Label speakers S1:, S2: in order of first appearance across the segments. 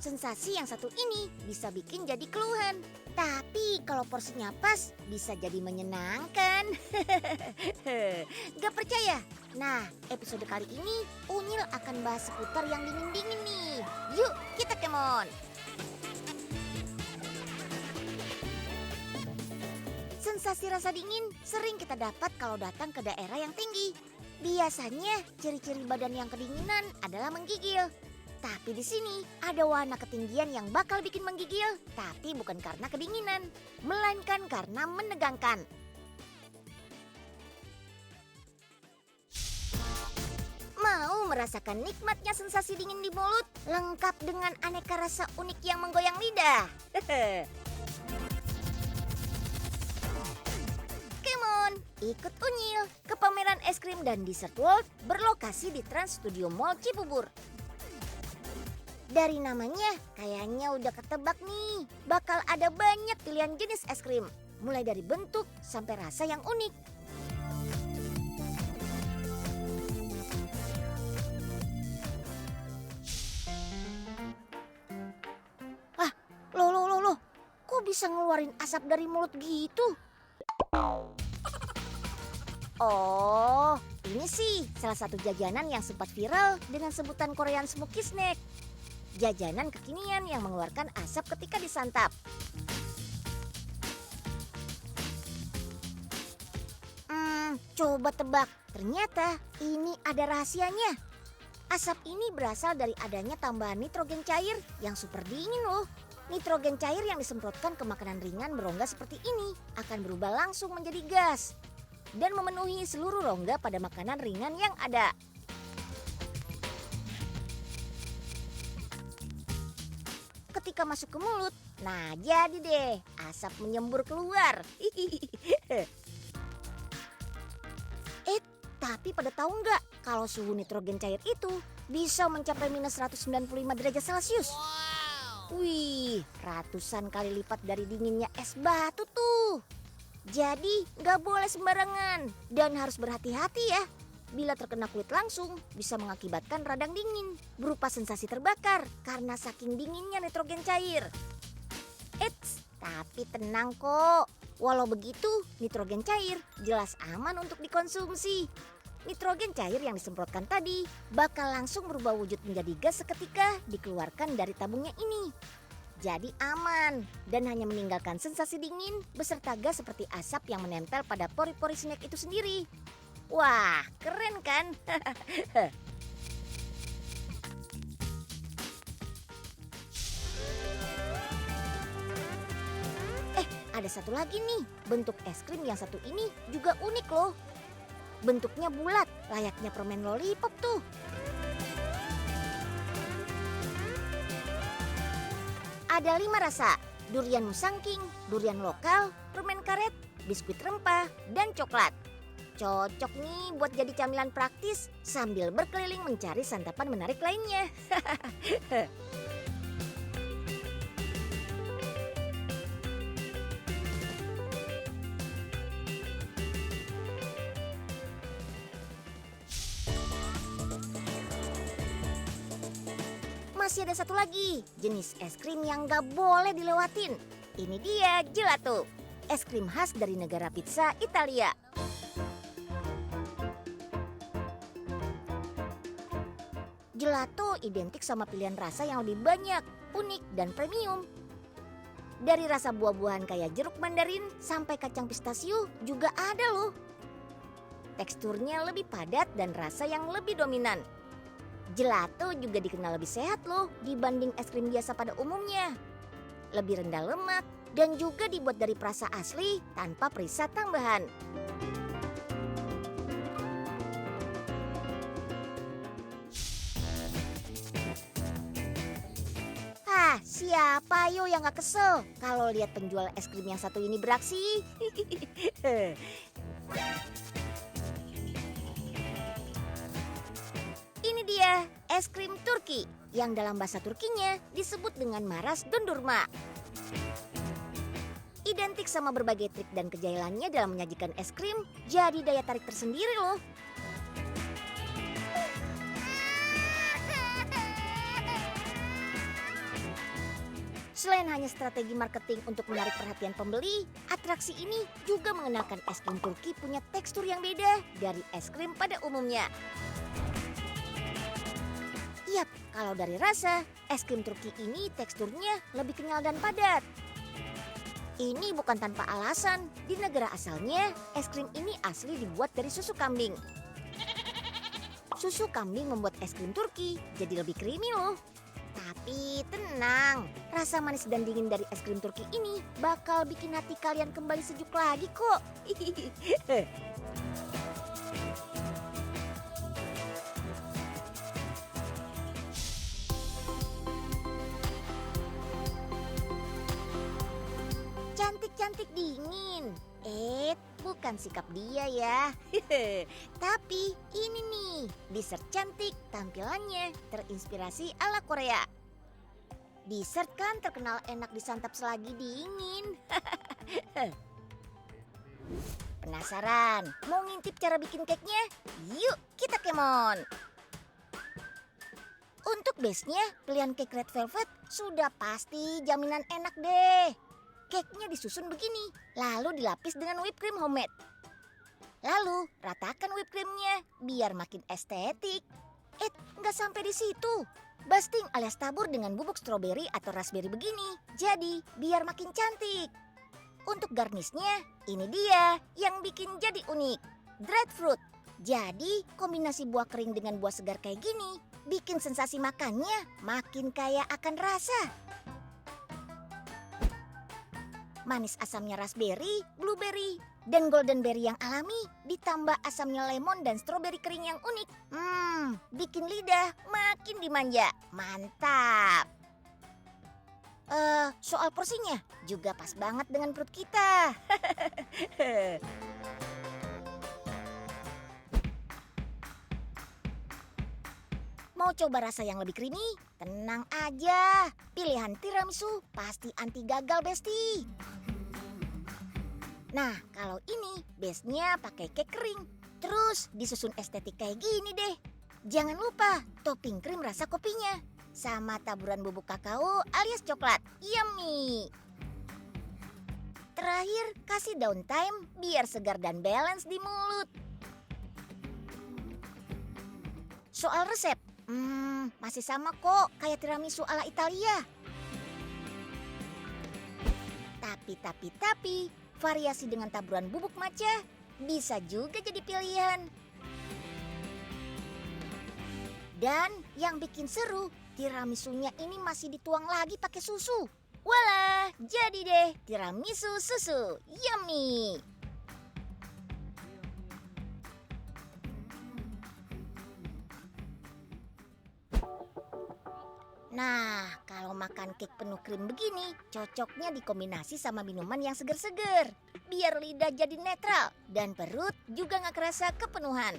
S1: Sensasi yang satu ini bisa bikin jadi keluhan. Tapi kalau porsinya pas, bisa jadi menyenangkan. Gak percaya? Nah, episode kali ini Unyil akan bahas seputar yang dingin-dingin nih. Yuk, kita kemon! Sensasi rasa dingin sering kita dapat kalau datang ke daerah yang tinggi. Biasanya ciri-ciri badan yang kedinginan adalah menggigil. Tapi di sini ada warna ketinggian yang bakal bikin menggigil, tapi bukan karena kedinginan, melainkan karena menegangkan. Mau merasakan nikmatnya sensasi dingin di mulut, lengkap dengan aneka rasa unik yang menggoyang lidah? Come on, ikut Unyil ke pameran es krim dan dessert world berlokasi di Trans Studio Mall Cibubur. Dari namanya, kayaknya udah ketebak nih. Bakal ada banyak pilihan jenis es krim. Mulai dari bentuk sampai rasa yang unik. Loh. Kok bisa ngeluarin asap dari mulut gitu? Oh, ini sih salah satu jajanan yang sempat viral dengan sebutan Korean Smoky Snack. Jajanan kekinian yang mengeluarkan asap ketika disantap. Coba tebak, ternyata ini ada rahasianya. Asap ini berasal dari adanya tambahan nitrogen cair yang super dingin loh. Nitrogen cair yang disemprotkan ke makanan ringan berongga seperti ini akan berubah langsung menjadi gas dan memenuhi seluruh rongga pada makanan ringan yang ada. Ketika masuk ke mulut, nah jadi deh asap menyembur keluar. Tapi pada tahu nggak kalau suhu nitrogen cair itu bisa mencapai minus 195 derajat Celcius? Wow. Wih, ratusan kali lipat dari dinginnya es batu tuh. Jadi nggak boleh sembarangan dan harus berhati-hati ya. Bila terkena kulit langsung bisa mengakibatkan radang dingin berupa sensasi terbakar karena saking dinginnya nitrogen cair. Tapi tenang kok. Walau begitu, nitrogen cair jelas aman untuk dikonsumsi. Nitrogen cair yang disemprotkan tadi bakal langsung berubah wujud menjadi gas seketika dikeluarkan dari tabungnya ini. Jadi aman dan hanya meninggalkan sensasi dingin beserta gas seperti asap yang menempel pada pori-pori snack itu sendiri. Wah, keren kan? Ada satu lagi nih, bentuk es krim yang satu ini juga unik loh. Bentuknya bulat, layaknya permen lollipop tuh. Ada 5 rasa, durian musangking, durian lokal, permen karet, biskuit rempah, dan coklat. Cocok nih buat jadi camilan praktis sambil berkeliling mencari santapan menarik lainnya. Masih ada satu lagi, jenis es krim yang gak boleh dilewatin. Ini dia gelato, es krim khas dari negara pizza Italia. Gelato identik sama pilihan rasa yang lebih banyak, unik, dan premium. Dari rasa buah-buahan kayak jeruk mandarin sampai kacang pistasiu juga ada loh. Teksturnya lebih padat dan rasa yang lebih dominan. Gelato juga dikenal lebih sehat loh dibanding es krim biasa pada umumnya. Lebih rendah lemak dan juga dibuat dari perasa asli tanpa perisa tambahan. Siapa yo yang gak kesel kalau lihat penjual es krim yang satu ini beraksi? Ini dia es krim Turki yang dalam bahasa Turkinya disebut dengan maras dondurma. Identik sama berbagai trik dan kejailannya dalam menyajikan es krim, jadi daya tarik tersendiri loh. Selain hanya strategi marketing untuk menarik perhatian pembeli, atraksi ini juga mengenalkan es krim Turki punya tekstur yang beda dari es krim pada umumnya. Yap, kalau dari rasa, es krim Turki ini teksturnya lebih kenyal dan padat. Ini bukan tanpa alasan, di negara asalnya, es krim ini asli dibuat dari susu kambing. Susu kambing membuat es krim Turki jadi lebih creamy loh. Tapi tenang, rasa manis dan dingin dari es krim Turki ini bakal bikin hati kalian kembali sejuk lagi kok. Cantik-cantik dingin. Bukan sikap dia ya. Tapi ini nih, dessert cantik tampilannya terinspirasi ala Korea. Dessert kan terkenal enak disantap selagi dingin. Penasaran? Mau ngintip cara bikin cake-nya? Yuk kita kemon. Untuk base-nya, pilihan cake red velvet sudah pasti jaminan enak deh. Cake-nya disusun begini, lalu dilapis dengan whipped cream homemade. Lalu ratakan whipped cream-nya biar makin estetik. Nggak sampai di situ. Basting alias tabur dengan bubuk stroberi atau raspberry begini. Jadi biar makin cantik. Untuk garnisnya, ini dia yang bikin jadi unik. Dried fruit. Jadi kombinasi buah kering dengan buah segar kayak gini bikin sensasi makannya makin kaya akan rasa. Manis asamnya raspberry, blueberry, dan golden berry yang alami ditambah asamnya lemon dan stroberi kering yang unik. Bikin lidah makin dimanja. Mantap. Soal porsinya juga pas banget dengan perut kita. Mau coba rasa yang lebih creamy? Tenang aja, pilihan tiramisu pasti anti gagal besti. Nah, kalau ini base-nya pakai cake kering, terus disusun estetik kayak gini deh. Jangan lupa topping krim rasa kopinya, sama taburan bubuk kakao alias coklat. Yummy! Terakhir, kasih downtime biar segar dan balance di mulut. Soal resep, masih sama kok kayak tiramisu ala Italia. Tapi, variasi dengan taburan bubuk matcha bisa juga jadi pilihan. Dan yang bikin seru, tiramisunya ini masih dituang lagi pakai susu. Walah, jadi deh tiramisu susu. Yummy! Nah, kalau makan cake penuh krim begini, cocoknya dikombinasi sama minuman yang seger-seger. Biar lidah jadi netral dan perut juga gak kerasa kepenuhan.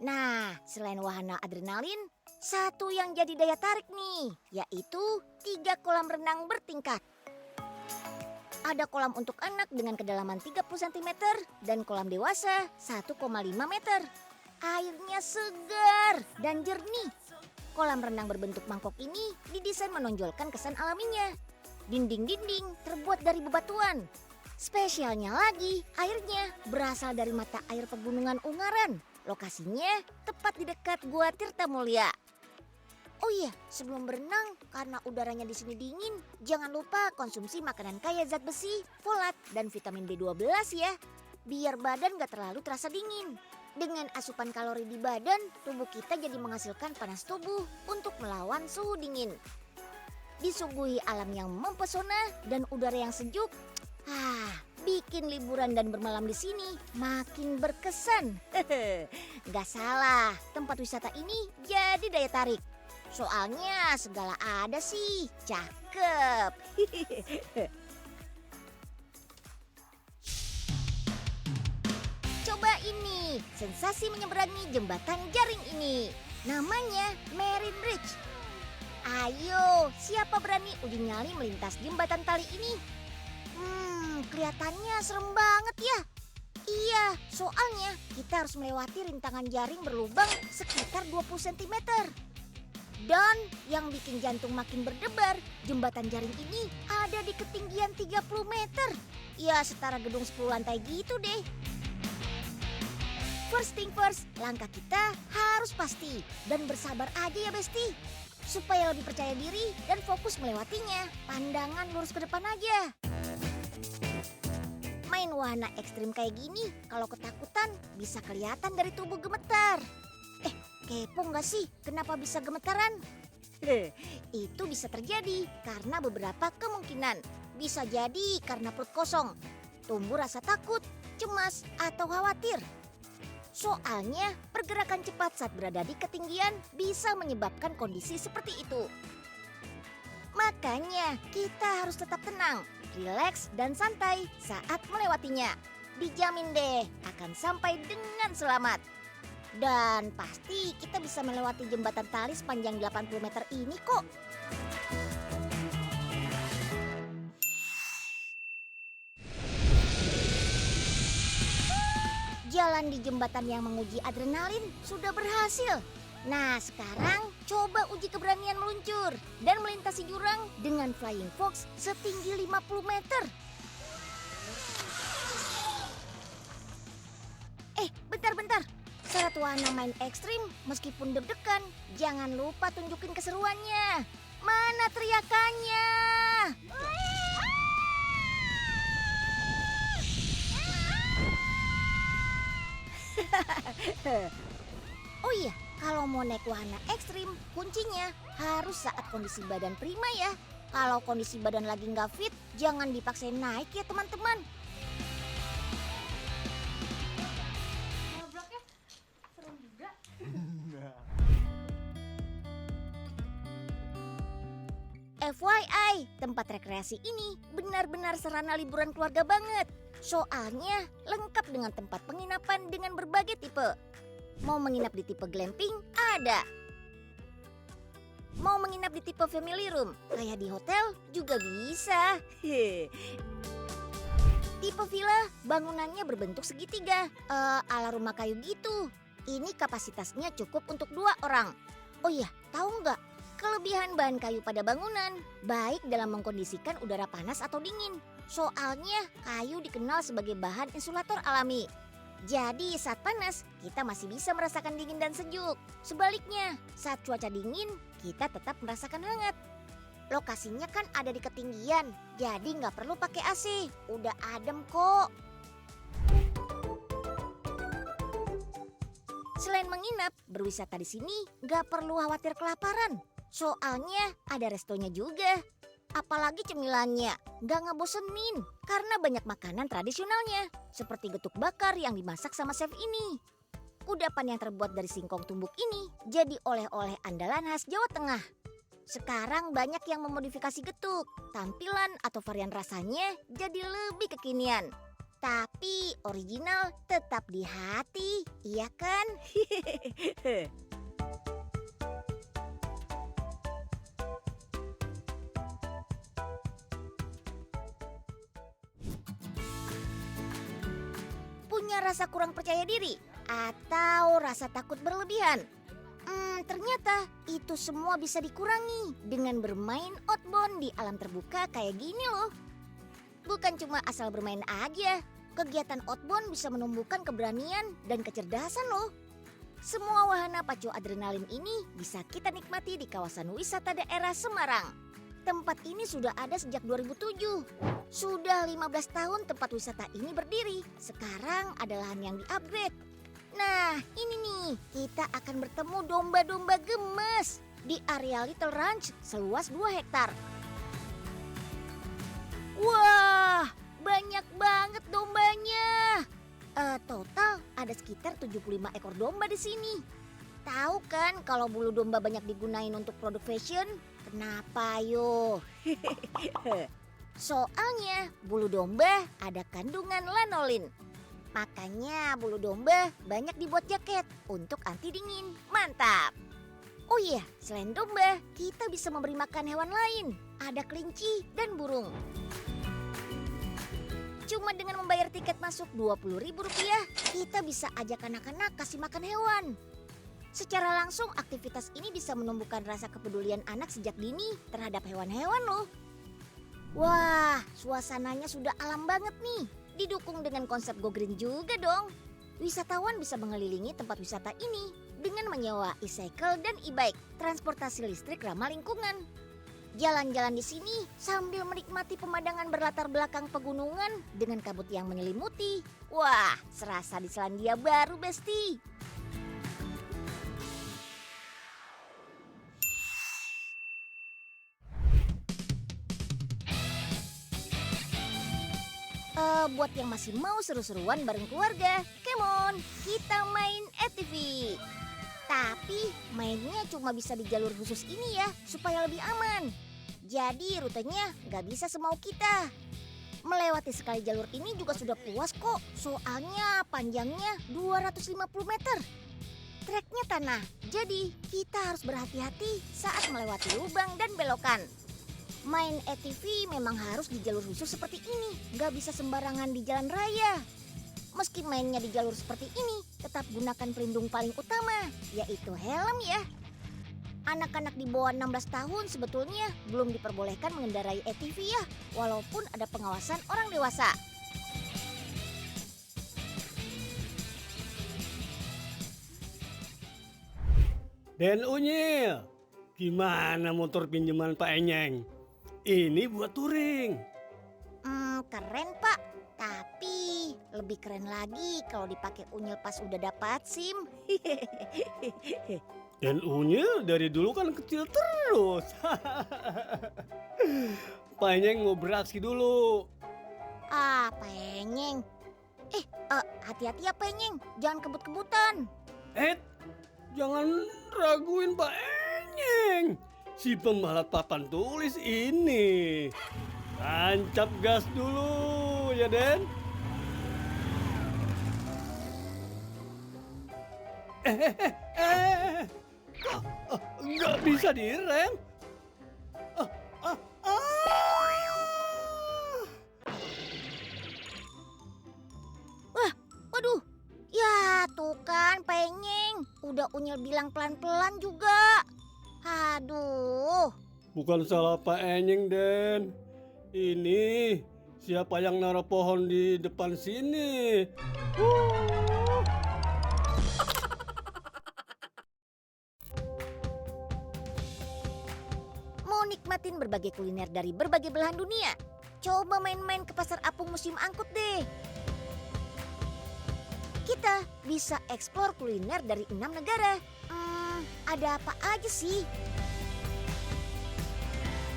S1: Nah, selain wahana adrenalin, satu yang jadi daya tarik nih, yaitu 3 kolam renang bertingkat. Ada kolam untuk anak dengan kedalaman 30 cm dan kolam dewasa 1,5 meter. Airnya segar dan jernih. Kolam renang berbentuk mangkok ini didesain menonjolkan kesan alaminya. Dinding-dinding terbuat dari bebatuan. Spesialnya lagi, airnya berasal dari mata air pegunungan Ungaran. Lokasinya tepat di dekat Gua Tirtamulya. Oh iya, sebelum berenang, karena udaranya di sini dingin, jangan lupa konsumsi makanan kaya zat besi, folat, dan vitamin B12 ya. Biar badan gak terlalu terasa dingin. Dengan asupan kalori di badan, tubuh kita jadi menghasilkan panas tubuh untuk melawan suhu dingin. Disuguhi alam yang mempesona dan udara yang sejuk, bikin liburan dan bermalam di sini makin berkesan. Gak salah, tempat wisata ini jadi daya tarik. Soalnya segala ada sih, cakep. Coba ini, sensasi menyeberangi jembatan jaring ini. Namanya Marine Bridge. Ayo, siapa berani uji nyali melintas jembatan tali ini? Kelihatannya serem banget ya. Iya, soalnya kita harus melewati rintangan jaring berlubang sekitar 20 cm. Dan yang bikin jantung makin berdebar, jembatan jaring ini ada di ketinggian 30 meter. Ya setara gedung 10 lantai gitu deh. First thing first, langkah kita harus pasti dan bersabar aja ya Besti. Supaya lebih percaya diri dan fokus melewatinya, pandangan lurus ke depan aja. Main wahana ekstrim kayak gini, kalau ketakutan bisa kelihatan dari tubuh gemetar. Kepo nggak sih kenapa bisa gemetaran? Itu bisa terjadi karena beberapa kemungkinan. Bisa jadi karena perut kosong, tumbuh rasa takut, cemas, atau khawatir. Soalnya pergerakan cepat saat berada di ketinggian bisa menyebabkan kondisi seperti itu. Makanya kita harus tetap tenang, rileks dan santai saat melewatinya. Dijamin deh akan sampai dengan selamat. Dan pasti kita bisa melewati jembatan tali sepanjang 80 meter ini kok. Jalan di jembatan yang menguji adrenalin sudah berhasil. Nah sekarang coba uji keberanian meluncur dan melintasi jurang dengan Flying Fox setinggi 50 meter. Bentar. Syarat wahana main ekstrim meskipun deg-degan, jangan lupa tunjukin keseruannya. Mana teriakannya? Oh iya, kalau mau naik wahana ekstrim, kuncinya harus saat kondisi badan prima ya. Kalau kondisi badan lagi nggak fit, jangan dipaksain naik ya teman-teman. FYI, tempat rekreasi ini benar-benar sarana liburan keluarga banget. Soalnya lengkap dengan tempat penginapan dengan berbagai tipe. Mau menginap di tipe glamping? Ada. Mau menginap di tipe family room? Kayak di hotel juga bisa. Tipe villa bangunannya berbentuk segitiga, ala rumah kayu gitu. Ini kapasitasnya cukup untuk 2 orang. Oh iya, tahu nggak? Kelebihan bahan kayu pada bangunan baik dalam mengkondisikan udara panas atau dingin. Soalnya kayu dikenal sebagai bahan insulator alami. Jadi saat panas kita masih bisa merasakan dingin dan sejuk. Sebaliknya saat cuaca dingin kita tetap merasakan hangat. Lokasinya kan ada di ketinggian, jadi nggak perlu pakai AC. Udah adem kok. Selain menginap, berwisata di sini nggak perlu khawatir kelaparan. Soalnya ada restonya juga. Apalagi cemilannya, nggak ngebosenin karena banyak makanan tradisionalnya. Seperti getuk bakar yang dimasak sama chef ini. Kudapan yang terbuat dari singkong tumbuk ini jadi oleh-oleh andalan khas Jawa Tengah. Sekarang banyak yang memodifikasi getuk, tampilan atau varian rasanya jadi lebih kekinian. Tapi original tetap di hati, iya kan? Punya rasa kurang percaya diri atau rasa takut berlebihan? Ternyata itu semua bisa dikurangi dengan bermain outbound di alam terbuka kayak gini loh. Bukan cuma asal bermain aja, kegiatan outbound bisa menumbuhkan keberanian dan kecerdasan loh. Semua wahana pacu adrenalin ini bisa kita nikmati di kawasan wisata daerah Semarang. Tempat ini sudah ada sejak 2007. Sudah 15 tahun tempat wisata ini berdiri. Sekarang ada lahan yang di-upgrade. Nah, ini nih, kita akan bertemu domba-domba gemes di area Little Ranch seluas 2 hektar. Wah, banyak banget dombanya. Total ada sekitar 75 ekor domba di sini. Tahu kan kalau bulu domba banyak digunain untuk produk fashion? Kenapa yo? Soalnya bulu domba ada kandungan lanolin. Makanya bulu domba banyak dibuat jaket untuk anti dingin. Mantap! Oh iya, selain domba, kita bisa memberi makan hewan lain. Ada kelinci dan burung. Cuma dengan membayar tiket masuk Rp20.000, kita bisa ajak anak-anak kasih makan hewan. Secara langsung aktivitas ini bisa menumbuhkan rasa kepedulian anak sejak dini terhadap hewan-hewan loh. Wah, suasananya sudah alam banget nih. Didukung dengan konsep Go Green juga dong. Wisatawan bisa mengelilingi tempat wisata ini dengan menyewa e-cycle dan e-bike, transportasi listrik ramah lingkungan. Jalan-jalan di sini sambil menikmati pemandangan berlatar belakang pegunungan dengan kabut yang menyelimuti. Wah, serasa di Selandia Baru, Besti. Buat yang masih mau seru-seruan bareng keluarga, come on, kita main ATV. Tapi mainnya cuma bisa di jalur khusus ini ya, supaya lebih aman. Jadi rutenya nggak bisa semau kita. Melewati sekali jalur ini juga sudah puas kok, soalnya panjangnya 250 meter. Treknya tanah, jadi kita harus berhati-hati saat melewati lubang dan belokan. Main ATV memang harus di jalur khusus seperti ini, nggak bisa sembarangan di jalan raya. Meski mainnya di jalur seperti ini, tetap gunakan pelindung paling utama, yaitu helm ya. Anak-anak di bawah 16 tahun sebetulnya belum diperbolehkan mengendarai ATV ya, walaupun ada pengawasan orang dewasa.
S2: Den Unyil, gimana motor pinjaman Pak Enyeng? Ini buat touring.
S1: Keren Pak, tapi lebih keren lagi kalau dipakai Unyil pas udah dapat SIM.
S2: Den Unyil dari dulu kan kecil terus. Pak Enyeng mau beraksi dulu.
S1: Penyeng. Hati-hati ya Penyeng, jangan kebut-kebutan.
S2: Jangan raguin Pak Enyeng. Si pembalap papan tulis ini. Tancap gas dulu ya Den. Nggak bisa direm.
S1: Waduh, ya tuh kan Penyeng, udah Unyil bilang pelan-pelan juga. Aduh.
S2: Bukan salah Pak Enyeng Den. Ini siapa yang naruh pohon di depan sini?
S1: Mau nikmatin berbagai kuliner dari berbagai belahan dunia? Coba main-main ke Pasar Apung Museum Angkut deh. Kita bisa eksplor kuliner dari 6 negara. Ada apa aja sih?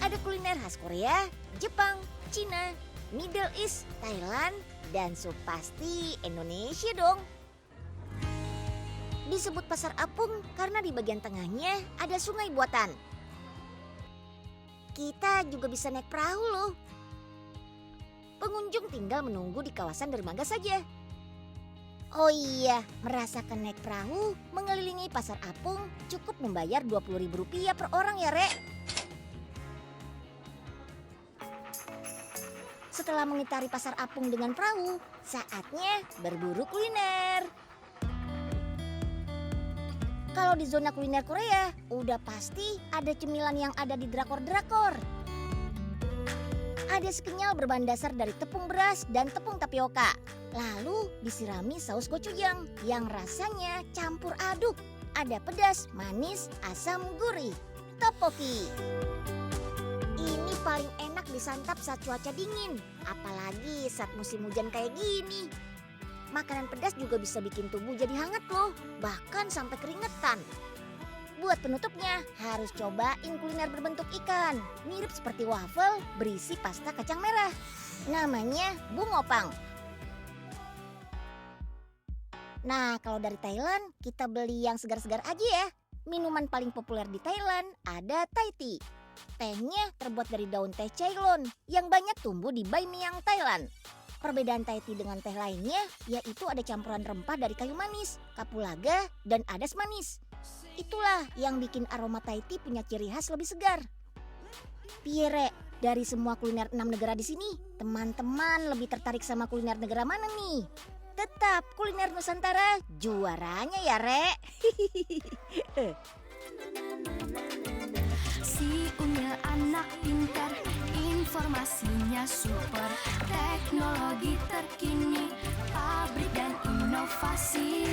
S1: Ada kuliner khas Korea, Jepang, Cina, Middle East, Thailand, dan pasti Indonesia dong. Disebut Pasar Apung karena di bagian tengahnya ada sungai buatan. Kita juga bisa naik perahu loh. Pengunjung tinggal menunggu di kawasan dermaga saja. Oh iya, merasakan naik perahu mengelilingi Pasar Apung cukup membayar Rp20.000 per orang ya, Rek. Setelah mengitari Pasar Apung dengan perahu, saatnya berburu kuliner. Kalau di zona kuliner Korea, udah pasti ada cemilan yang ada di drakor-drakor. Ada sekenyal berbahan dasar dari tepung beras dan tepung tapioka. Lalu disirami saus gochujang yang rasanya campur aduk. Ada pedas, manis, asam, gurih. Tteokbokki. Ini paling enak disantap saat cuaca dingin, apalagi saat musim hujan kayak gini. Makanan pedas juga bisa bikin tubuh jadi hangat loh, bahkan sampai keringetan. Buat penutupnya, harus cobain kuliner berbentuk ikan. Mirip seperti waffle, berisi pasta kacang merah. Namanya bungopang. Nah, kalau dari Thailand, kita beli yang segar-segar aja ya. Minuman paling populer di Thailand ada Thai tea. Tehnya terbuat dari daun teh Ceylon yang banyak tumbuh di Bai Miang, Thailand. Perbedaan Thai tea dengan teh lainnya yaitu ada campuran rempah dari kayu manis, kapulaga, dan adas manis. Itulah yang bikin aroma Thai tea punya ciri khas lebih segar. Piye Rek, Dari semua kuliner 6 negara di sini, teman-teman lebih tertarik sama kuliner negara mana nih? Tetap kuliner Nusantara juaranya ya, Rek.
S3: Si Unyil anak pintar, informasinya super, teknologi terkini, pabrik dan inovasi.